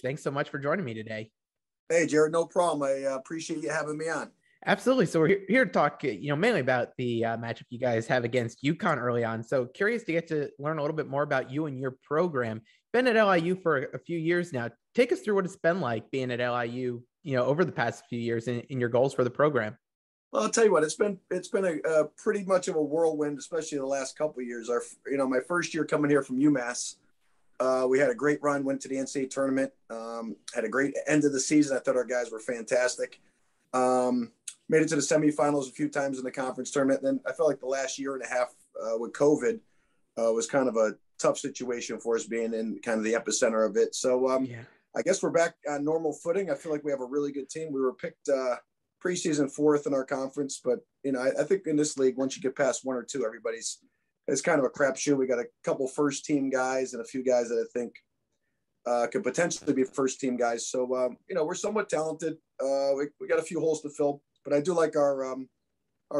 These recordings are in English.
Thanks so much for joining me today. Hey, Jared, no problem. I appreciate you having me on. Absolutely. So we're here to talk, mainly about the matchup you guys have against UConn early on. So curious to get to learn a little bit more about you and your program. Been at LIU for a few years now. Take us through what it's been like being at LIU, over the past few years and your goals for the program. Well, I'll tell you what, it's been a pretty much of a whirlwind, especially the last couple of years. My first year coming here from UMass, we had a great run, went to the NCAA tournament, had a great end of the season. I thought our guys were fantastic. Made it to the semifinals a few times in the conference tournament. And then I felt like the last year and a half with COVID was kind of a tough situation for us, being in kind of the epicenter of it. So I guess we're back on normal footing. I feel like we have a really good team. We were picked preseason fourth in our conference, but I think in this league, once you get past one or two, it's kind of a crapshoot. We got a couple first team guys and a few guys that I think could potentially be first team guys. So we're somewhat talented. We got a few holes to fill, but I do like our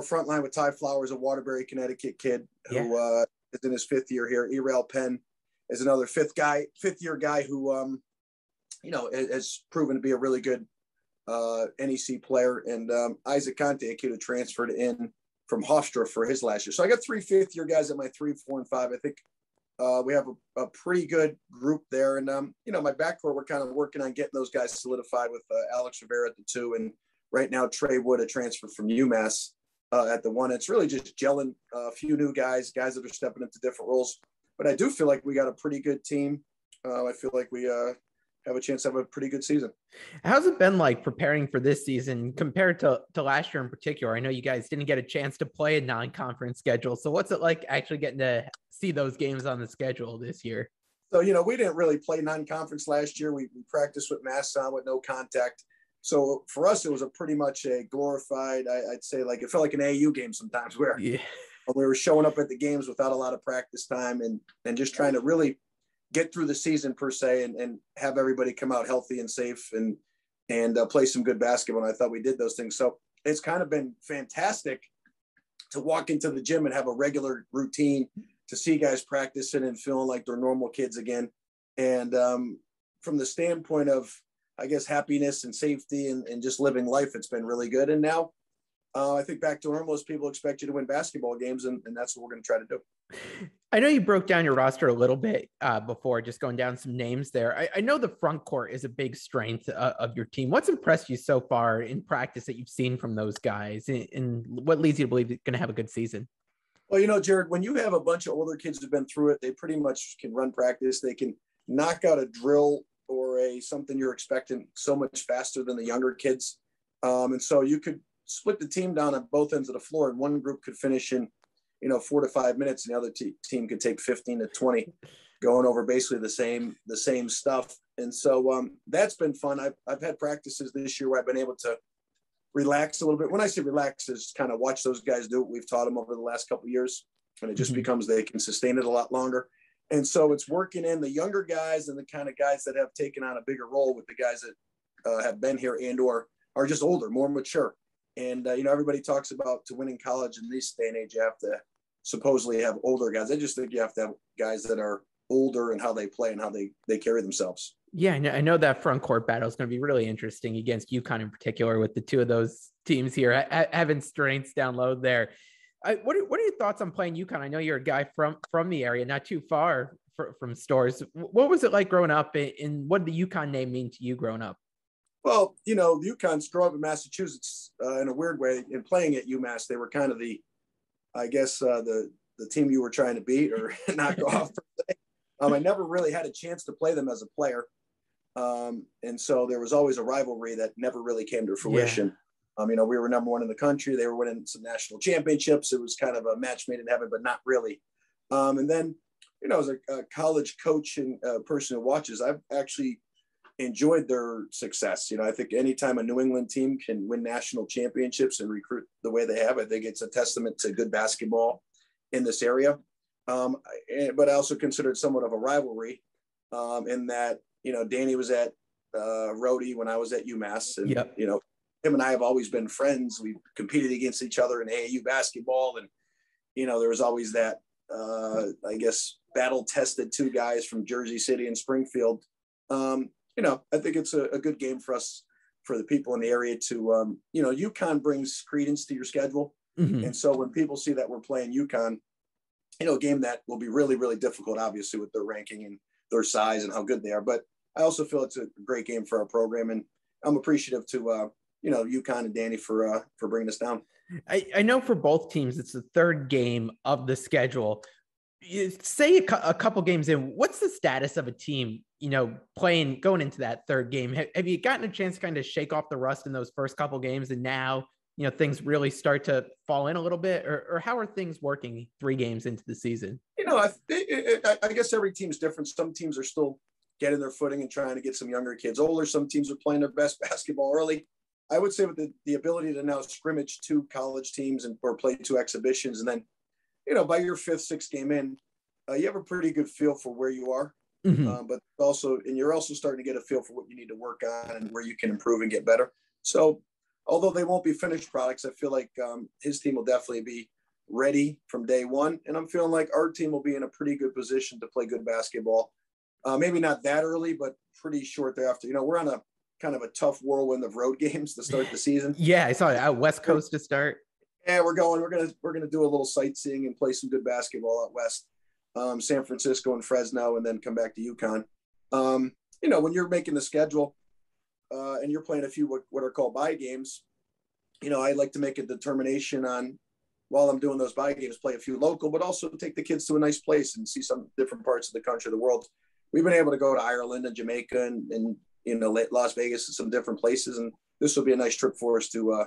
front line with Ty Flowers, a Waterbury, Connecticut kid who is in his fifth year here. Erail Penn is another fifth year guy who has proven to be a really good NEC player, and Isaac Conte, a kid who transferred in from Hofstra for his last year. So I got 3 fifth-year guys at my 3, 4, and 5. I think we have a pretty good group there. And, my backcourt, we're kind of working on getting those guys solidified with Alex Rivera at the 2, and right now Trey Wood, a transfer from UMass, at the 1. It's really just gelling a few new guys that are stepping into different roles. But I do feel like we got a pretty good team. I feel like we have a chance to have a pretty good season. How's it been like preparing for this season compared to last year in particular? I know you guys didn't get a chance to play a non-conference schedule. So what's it like actually getting to see those games on the schedule this year? So, we didn't really play non-conference last year. We practiced with masks on with no contact. So for us, it was pretty much a glorified, I'd say, like it felt like an AAU game sometimes where we were showing up at the games without a lot of practice time and just trying to really get through the season per se and have everybody come out healthy and safe and play some good basketball. And I thought we did those things. So it's kind of been fantastic to walk into the gym and have a regular routine, to see guys practicing and feeling like they're normal kids again. And from the standpoint of, I guess, happiness and safety and just living life, it's been really good. And now I think back to normal, most people expect you to win basketball games, and that's what we're going to try to do. I know you broke down your roster a little bit before, just going down some names there. I know the front court is a big strength of your team. What's impressed you so far in practice that you've seen from those guys, and what leads you to believe you're going to have a good season? Well, Jared, when you have a bunch of older kids who've been through it, they pretty much can run practice. They can knock out a drill or something you're expecting so much faster than the younger kids. And so you could split the team down on both ends of the floor, and one group could finish in 4 to 5 minutes, and the other team could take 15 to 20, going over basically the same stuff. And so that's been fun. I've had practices this year where I've been able to relax a little bit. When I say relax, is kind of watch those guys do what we've taught them over the last couple of years, and it just becomes they can sustain it a lot longer. And so it's working in the younger guys and the kind of guys that have taken on a bigger role with the guys that have been here and or are just older, more mature. And, everybody talks about to win in college in this day and age, you have to supposedly have older guys. I just think you have to have guys that are older and how they play and how they carry themselves. Yeah, I know that front court battle is going to be really interesting against UConn in particular, with the two of those teams here having strengths down low there. What are your thoughts on playing UConn? I know you're a guy from the area, not too far from Stores. What was it like growing up, and what did the UConn name mean to you growing up? Well, UConn's growing up in Massachusetts in a weird way. In playing at UMass, they were kind of the team you were trying to beat or knock off. I never really had a chance to play them as a player. And so there was always a rivalry that never really came to fruition. Yeah. We were number 1 in the country. They were winning some national championships. It was kind of a match made in heaven, but not really. And then, as a college coach and person who watches, I've actually enjoyed their success. I think anytime a New England team can win national championships and recruit the way they have, I think it's a testament to good basketball in this area. But I also consider it somewhat of a rivalry in that, Danny was at Rhodey when I was at UMass, and, him and I have always been friends. We competed against each other in AAU basketball. And, there was always that, battle tested 2 guys from Jersey City and Springfield. I think it's a good game for us, for the people in the area to, UConn brings credence to your schedule. Mm-hmm. And so when people see that we're playing UConn, a game that will be really, really difficult, obviously, with their ranking and their size and how good they are. But I also feel it's a great game for our program. And I'm appreciative to, UConn and Danny for bringing us down. I know for both teams, it's the third game of the schedule. You say a couple games in, what's the status of a team, going into that third game? Have you gotten a chance to kind of shake off the rust in those first couple games, and now, things really start to fall in a little bit, or how are things working 3 games into the season? I guess every team's different. Some teams are still getting their footing and trying to get some younger kids older. Some teams are playing their best basketball early. I would say with the ability to now scrimmage 2 college teams or play 2 exhibitions, and then, by your 5th, 6th game in, you have a pretty good feel for where you are. Mm-hmm. But you're also starting to get a feel for what you need to work on and where you can improve and get better. So although they won't be finished products, I feel like his team will definitely be ready from day one. And I'm feeling like our team will be in a pretty good position to play good basketball. Maybe not that early, but pretty short thereafter. We're on a kind of a tough whirlwind of road games to start the season. Yeah, I saw it out West Coast to start. Yeah, we're gonna do a little sightseeing and play some good basketball out west. San Francisco and Fresno, and then come back to UConn. When you're making the schedule and you're playing a few what are called bye games, I like to make a determination on, while I'm doing those bye games, play a few local, but also take the kids to a nice place and see some different parts of the country, the world. We've been able to go to Ireland and Jamaica and Las Vegas and some different places, and this will be a nice trip for us to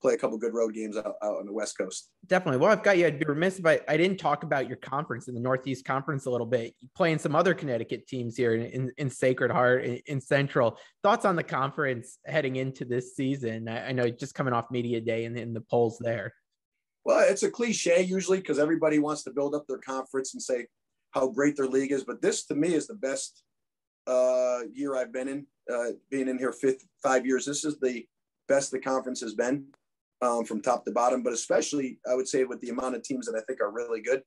play a couple good road games out on the West Coast. Definitely. Well, I've got you. I'd be remiss if I didn't talk about your conference in the Northeast Conference a little bit. You're playing some other Connecticut teams here in Sacred Heart, in Central. Thoughts on the conference heading into this season? I know just coming off media day and in the polls there. Well, it's a cliche usually because everybody wants to build up their conference and say how great their league is. But this, to me, is the best year I've been in, being in here 5 years. This is the best the conference has been. From top to bottom, but especially I would say with the amount of teams that I think are really good.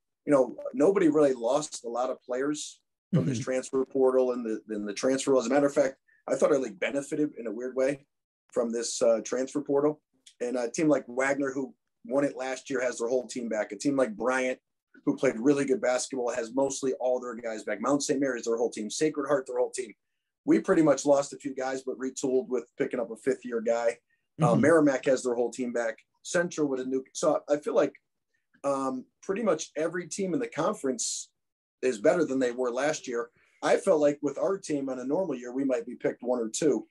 Nobody really lost a lot of players from this transfer portal and the transfer. As a matter of fact, I thought our league benefited in a weird way from this transfer portal. And a team like Wagner, who won it last year, has their whole team back. A team like Bryant, who played really good basketball, has mostly all their guys back. Mount St. Mary's, their whole team. Sacred Heart, their whole team. We pretty much lost a few guys, but retooled with picking up a 5th-year guy. Merrimack has their whole team back. Central with a new. So I feel like pretty much every team in the conference is better than they were last year. I felt like with our team on a normal year, we might be picked 1 or 2,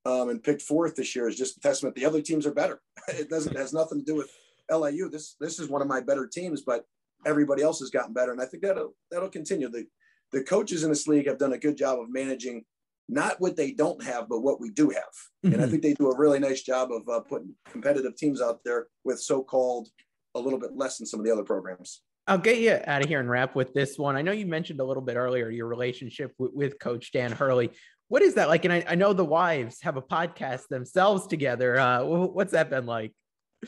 and picked 4th this year is just a testament. The other teams are better. It has nothing to do with LIU. This is one of my better teams, but everybody else has gotten better, and I think that'll continue. The coaches in this league have done a good job of managing not what they don't have, but what we do have. And I think they do a really nice job of putting competitive teams out there with so-called a little bit less than some of the other programs. I'll get you out of here and wrap with this one. I know you mentioned a little bit earlier your relationship with Coach Dan Hurley. What is that like? And I know the wives have a podcast themselves together. What's that been like?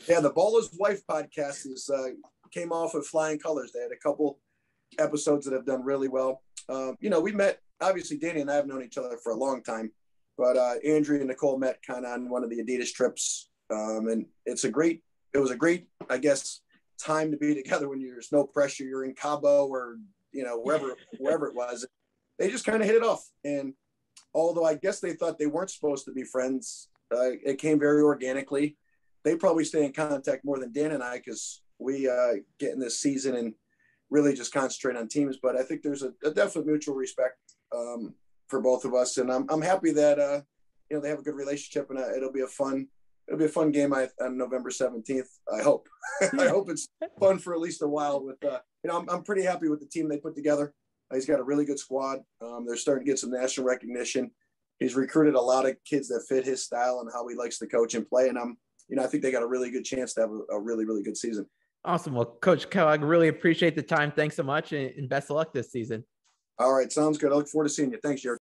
Yeah, the Baller's Wife podcast came off with flying colors. They had a couple episodes that have done really well. We met. Obviously, Danny and I have known each other for a long time, but Andrea and Nicole met kind of on one of the Adidas trips, and it was a great, I guess, time to be together when there's no pressure. You're in Cabo or wherever it was. They just kind of hit it off, and although I guess they thought they weren't supposed to be friends, it came very organically. They probably stay in contact more than Dan and I because we get in this season and really just concentrate on teams. But I think there's a definite mutual respect for both of us, and I'm happy that they have a good relationship, and it'll be a fun game on November 17th. I hope. I hope it's fun for at least a while. With I'm pretty happy with the team they put together. He's got a really good squad. They're starting to get some national recognition. He's recruited a lot of kids that fit his style and how he likes to coach and play. And I think they got a really good chance to have a really, really good season. Awesome. Well, Coach Kellogg, really appreciate the time. Thanks so much, and best of luck this season. All right. Sounds good. I look forward to seeing you. Thanks, Jared.